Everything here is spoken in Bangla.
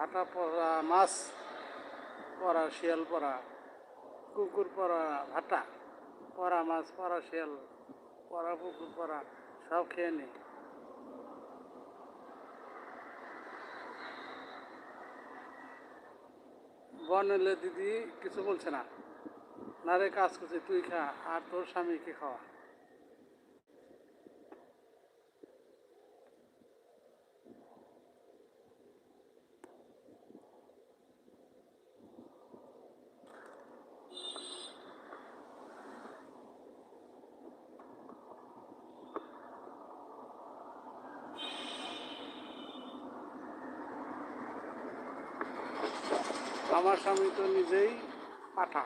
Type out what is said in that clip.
ভাটা পড়া মাছ পড়া শিয়াল পড়া কুকুর পড়া ভাটা পড়া মাছ পড়া শিয়াল পড়া পুকুর পড়া সব খেয়ে নি। বনেলে দিদি কিছু বলছে না, না রে কাজ করছে তুই খা আর তোর স্বামীকে খাওয়া। আমার স্বামী তো নিজেই পাঠা।